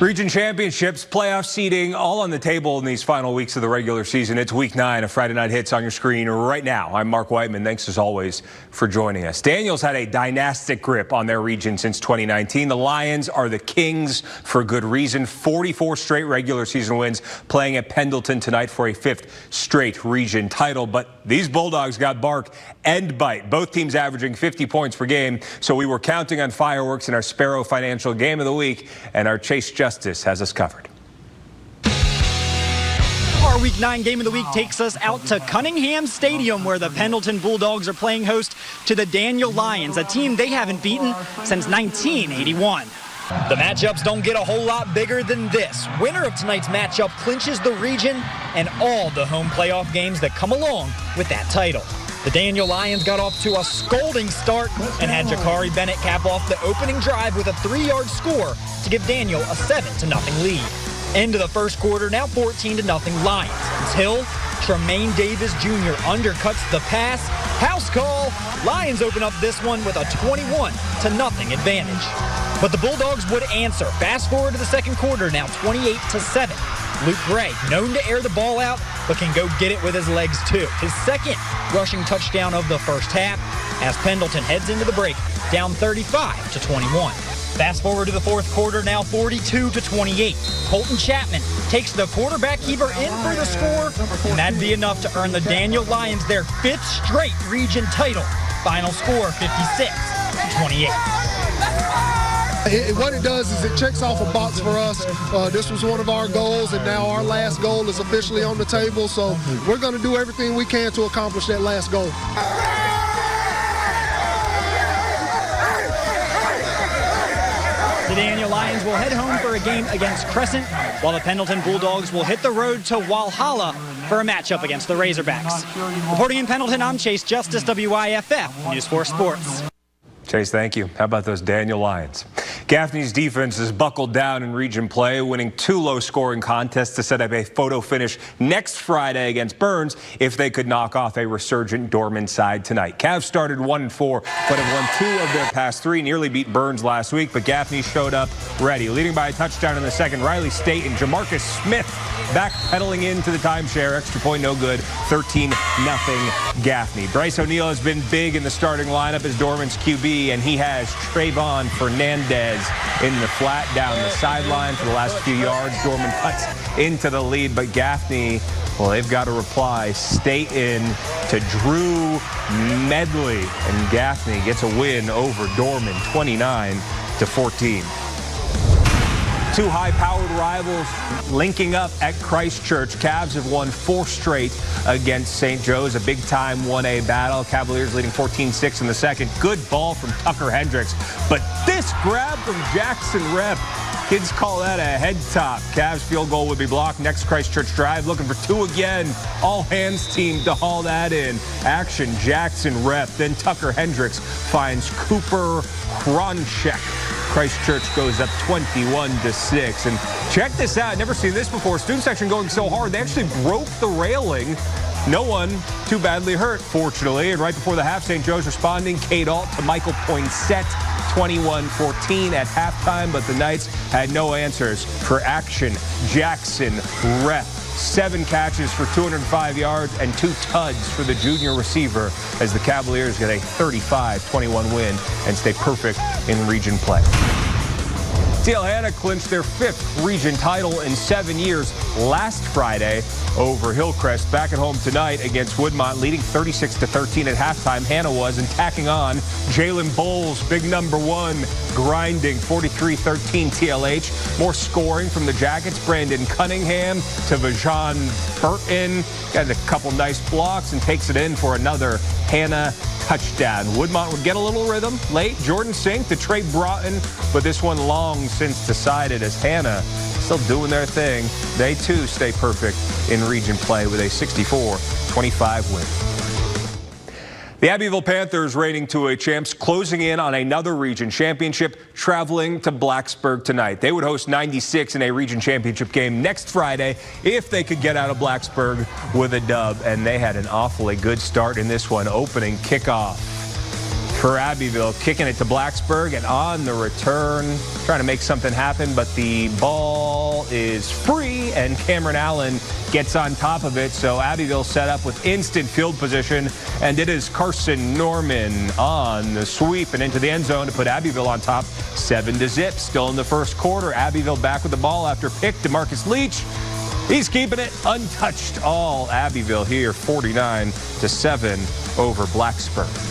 Region championships, playoff seeding, all on the table in these final weeks of the regular season. It's week 9 of Friday Night Hits on your screen right now. I'm Mark Whiteman. Thanks as always for joining us. Daniels had a dynastic grip on their region since 2019. The Lions are the kings for good reason. 44 straight regular season wins, playing at Pendleton tonight for a 5th straight region title. But these Bulldogs got bark and bite. Both teams averaging 50 points per game. So we were counting on fireworks in our Sparrow Financial Game of the Week, and our Chase Justice has us covered. Our Week 9 Game of the Week takes us out to Cunningham Stadium, where the Pendleton Bulldogs are playing host to the Daniel Lions, a team they haven't beaten since 1981. The matchups don't get a whole lot bigger than this. Winner of tonight's matchup clinches the region and all the home playoff games that come along with that title. The Daniel Lions got off to a scolding start and had Jakari Bennett cap off the opening drive with a 3-yard score to give Daniel a 7-0 lead. End of the first quarter, now 14-0 Lions, until Tremaine Davis Jr. undercuts the pass. House call. Lions open up this one with a 21-0 advantage. But the Bulldogs would answer. Fast forward to the second quarter, now 28-7. Luke Gray, known to air the ball out, but can go get it with his legs too. His second rushing touchdown of the first half as Pendleton heads into the break, down 35-21. Fast forward to the fourth quarter, now 42-28. Colton Chapman takes the quarterback keeper in for the score, and that'd be enough to earn the Daniel Lions their 5th straight region title. Final score, 56-28. What it does is it checks off a box for us. This was one of our goals, and now our last goal is officially on the table. So we're going to do everything we can to accomplish that last goal. The Daniel Lions will head home for a game against Crescent, while the Pendleton Bulldogs will hit the road to Walhalla for a matchup against the Razorbacks. Reporting in Pendleton, I'm Chase Justice, WYFF News 4 Sports. Chase, thank you. How about those Daniel Lions? Gaffney's defense is buckled down in region play, winning 2 low-scoring contests to set up a photo finish next Friday against Burns if they could knock off a resurgent Dorman side tonight. Cavs started 1-4, but have won 2 of their past 3, nearly beat Burns last week, but Gaffney showed up ready, leading by a touchdown in the second. Riley State and Jamarcus Smith backpedaling into the timeshare. Extra point no good, 13-0 Gaffney. Bryce O'Neal has been big in the starting lineup as Dorman's QB, and he has Trayvon Fernandez in the flat down the sideline for the last few yards. Dorman cuts into the lead, but Gaffney, well, they've got to reply. Stay in to Drew Medley, and Gaffney gets a win over Dorman, 29-14. 2 high-powered rivals linking up at Christchurch. Cavs have won 4 straight against St. Joe's, a big-time 1A battle. Cavaliers leading 14-6 in the second. Good ball from Tucker Hendricks, but this grab from Jackson Rep, kids call that a head top. Cavs field goal would be blocked. Next Christchurch drive, looking for 2 again. All-hands team to haul that in. Action, Jackson Rep. Then Tucker Hendricks finds Cooper Kronchek. Christchurch goes up 21-6. And check this out. Never seen this before. Student section going so hard, they actually broke the railing. No one too badly hurt, fortunately. And right before the half, St. Joe's responding. Kate Alt to Michael Poinsett, 21-14 at halftime. But the Knights had no answers for Action. Jackson Rep. 7 catches for 205 yards and 2 tuds for the junior receiver as the Cavaliers get a 35-21 win and stay perfect in region play. TL Hanna clinched their 5th region title in 7 years last Friday over Hillcrest. Back at home tonight against Woodmont, leading 36-13 at halftime. Hanna was, and tacking on Jalen Bowles, big number 1, grinding 43-13 TLH. More scoring from the Jackets. Brandon Cunningham to Vajon Burton. Got a couple nice blocks and takes it in for another Hanna touchdown. Woodmont would get a little rhythm late. Jordan Sink to Trey Broughton, but this one long since decided as Hanna still doing their thing. They too stay perfect in region play with a 64-25 win. The Abbeville Panthers reigning 2A champs, closing in on another region championship, traveling to Blacksburg tonight. They would host 96 in a region championship game next Friday if they could get out of Blacksburg with a dub, and they had an awfully good start in this one. Opening kickoff for Abbeville, kicking it to Blacksburg, and on the return, trying to make something happen, but the ball is free, and Cameron Allen gets on top of it, so Abbeville set up with instant field position, and it is Carson Norman on the sweep and into the end zone to put Abbeville on top 7-0. Still in the first quarter, Abbeville back with the ball after pick. DeMarcus Leach, he's keeping it untouched. All Abbeville here, 49-7 over Blacksburg.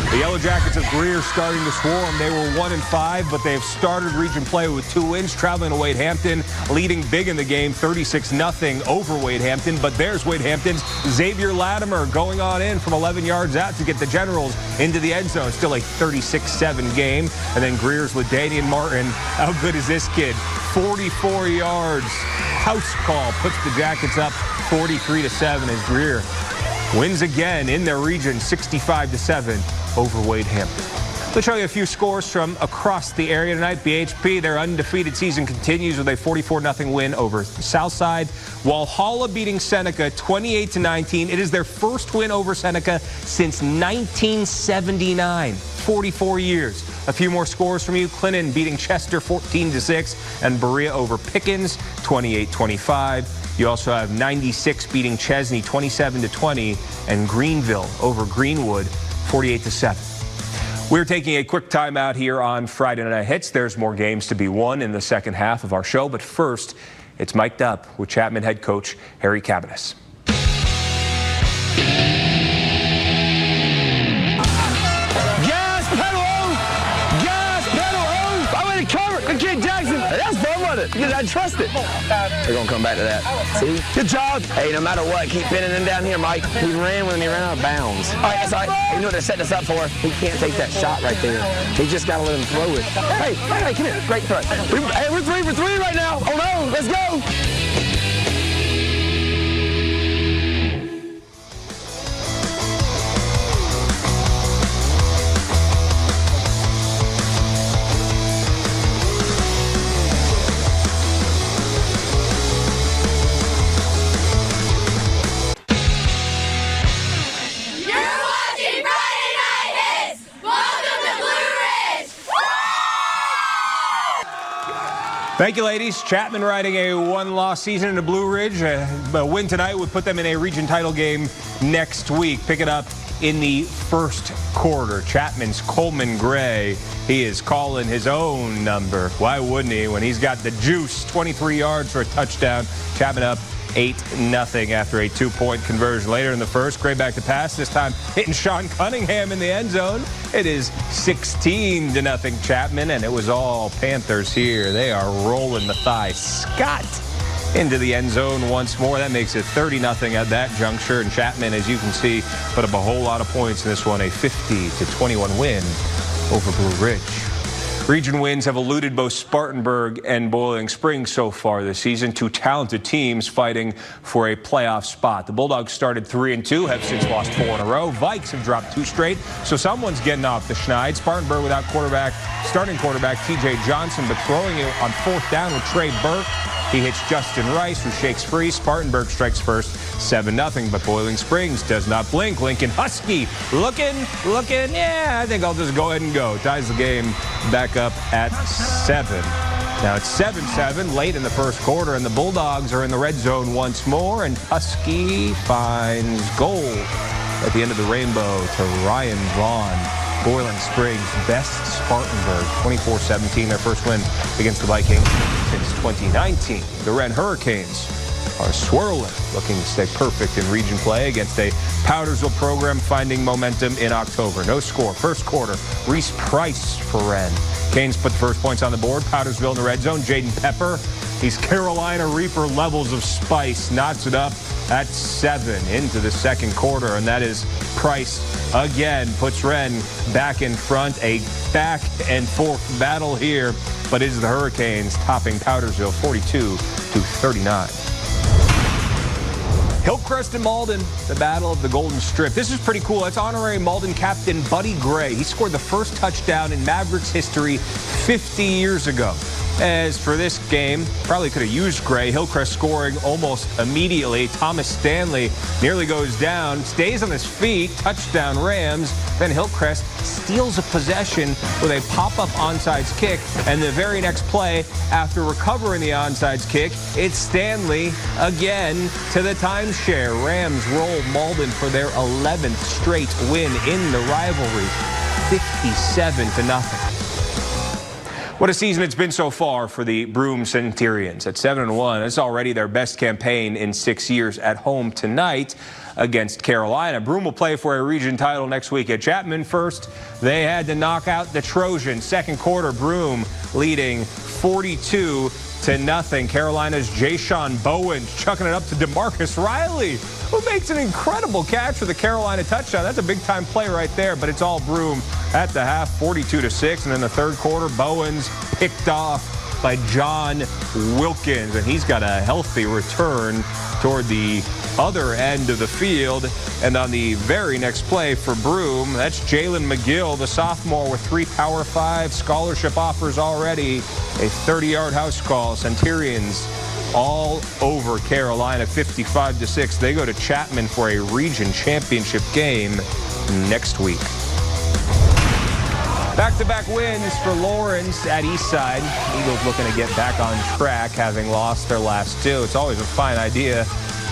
The Yellow Jackets of Greer starting to swarm. They were 1-5, but they've started region play with 2 wins, traveling to Wade Hampton, leading big in the game, 36-0 over Wade Hampton. But there's Wade Hampton's Xavier Latimer going on in from 11 yards out to get the Generals into the end zone. Still a 36-7 game. And then Greer's LaDainian Martin. How good is this kid? 44 yards. House call puts the Jackets up 43-7 as Greer wins again in their region, 65-7 over Wade Hampton. Let's show you a few scores from across the area tonight. BHP, their undefeated season continues with a 44-0 win over Southside. Walhalla beating Seneca 28-19. It is their first win over Seneca since 1979. 44 years. A few more scores from you. Clinton beating Chester 14-6, and Berea over Pickens 28-25. You also have 96 beating Chesney 27-20, and Greenville over Greenwood 48-7. We're taking a quick time out here on Friday Night Hits. There's more games to be won in the second half of our show, but first, it's Mic'd Up with Chapman head coach Harry Cabanis. Because I trust it. We're going to come back to that. See? Good job. Hey, no matter what, keep pinning him down here, Mike. He ran when he ran out of bounds. All right, that's all right. You know what they're setting us up for? He can't take that shot right there. He just got to let him throw it. Hey, come here. Great throw. We're 3 for 3 right now. Oh, no. Let's go. Thank you, ladies. Chapman riding a 1-loss season in the Blue Ridge. A win tonight would put them in a region title game next week. Pick it up in the first quarter. Chapman's Coleman Gray. He is calling his own number. Why wouldn't he when he's got the juice? 23 yards for a touchdown. Chapman up 8-0 after a 2-point conversion. Later in the first, Gray back to pass, this time hitting Sean Cunningham in the end zone. It is 16-0 Chapman, and it was all Panthers here. They are rolling the thigh. Scott into the end zone once more. That makes it 30-0 at that juncture, and Chapman, as you can see, put up a whole lot of points in this one, a 50-21 win over Blue Ridge. Region wins have eluded both Spartanburg and Boiling Springs so far this season. 2 talented teams fighting for a playoff spot. The Bulldogs started 3-2, have since lost 4 in a row. Vikes have dropped 2 straight, so someone's getting off the schneid. Spartanburg without starting quarterback TJ Johnson, but throwing it on 4th down with Trey Burke. He hits Justin Rice, who shakes free. Spartanburg strikes first, 7-0, but Boiling Springs does not blink. Lincoln Husky looking, yeah, I think I'll just go ahead and go. Ties the game back up at 7. Now it's 7-7 late in the first quarter, and the Bulldogs are in the red zone once more, and Husky finds goal at the end of the rainbow to Ryan Vaughn. Boiling Springs best Spartanburg 24-17, their first win against the Vikings since 2019. The Wren Hurricanes are swirling, looking to stay perfect in region play against a Powdersville program finding momentum in October. No score. First quarter, Reese Price for Wren. Canes put the first points on the board. Powdersville in the red zone. Jaden Pepper, these Carolina Reaper levels of spice, knots it up at 7 into the second quarter, and that is Price again puts Wren back in front. A back and forth battle here, but it is the Hurricanes topping Powdersville 42-39. Hillcrest and Malden, the battle of the Golden Strip. This is pretty cool. That's honorary Malden captain Buddy Gray. He scored the first touchdown in Mavericks history 50 years ago. As for this game, probably could have used Gray. Hillcrest scoring almost immediately. Thomas Stanley nearly goes down, stays on his feet, touchdown Rams. Then Hillcrest steals a possession with a pop-up onside kick, and the very next play, after recovering the onside kick, it's Stanley again to the timeshare. Rams roll Malden for their 11th straight win in the rivalry, 57-0. What a season it's been so far for the Broome Centurions. At 7-1, it's already their best campaign in 6 years at home tonight against Carolina. Broome will play for a region title next week at Chapman. First, they had to knock out the Trojans. Second quarter, Broome leading 42-0. Carolina's Jayshawn Bowen chucking it up to DeMarcus Riley, who makes an incredible catch for the Carolina touchdown. That's a big-time play right there, but it's all Broome at the half, 42-6. And in the third quarter, Bowen's picked off by John Wilkins, and he's got a healthy return toward the other end of the field. And on the very next play for Broome, that's Jalen McGill, the sophomore, with 3 Power 5 scholarship offers already. A 30-yard house call. Centurions all over Carolina, 55-6. They go to Chapman for a region championship game next week. Back-to-back wins for Lawrence at Eastside. Eagles looking to get back on track, having lost their last 2. It's always a fine idea. I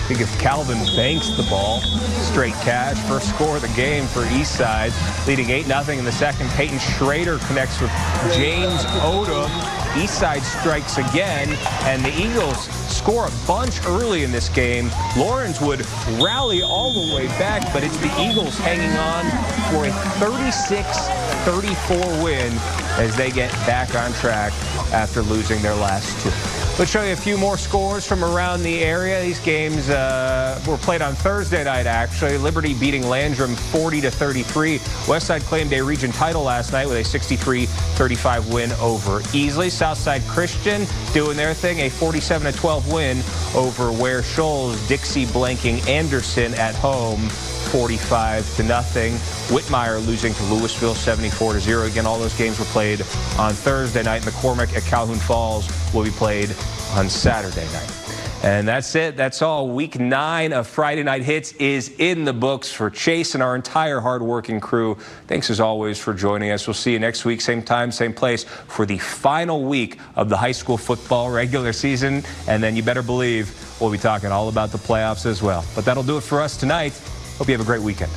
think if Calvin banks the ball, straight cash. First score of the game for Eastside, leading 8-0 in the second. Peyton Schrader connects with James Odom. Eastside strikes again, and the Eagles score a bunch early in this game. Lawrence would rally all the way back, but it's the Eagles hanging on for a 36-34 win as they get back on track after losing their last 2. Let's show you a few more scores from around the area. These games were played on Thursday night, actually. Liberty beating Landrum 40-33. Westside claimed a region title last night with a 63-35 win over Easley. Southside Christian doing their thing, a 47-12 win over Ware Shoals. Dixie blanking Anderson at home, 45-0. Whitmire losing to Louisville 74-0. Again, all those games were played on Thursday night. McCormick at Calhoun Falls will be played on Saturday night. And that's it. That's all. Week 9 of Friday Night Hits is in the books for Chase and our entire hardworking crew. Thanks as always for joining us. We'll see you next week, same time, same place, for the final week of the high school football regular season. And then you better believe we'll be talking all about the playoffs as well. But that'll do it for us tonight. Hope you have a great weekend.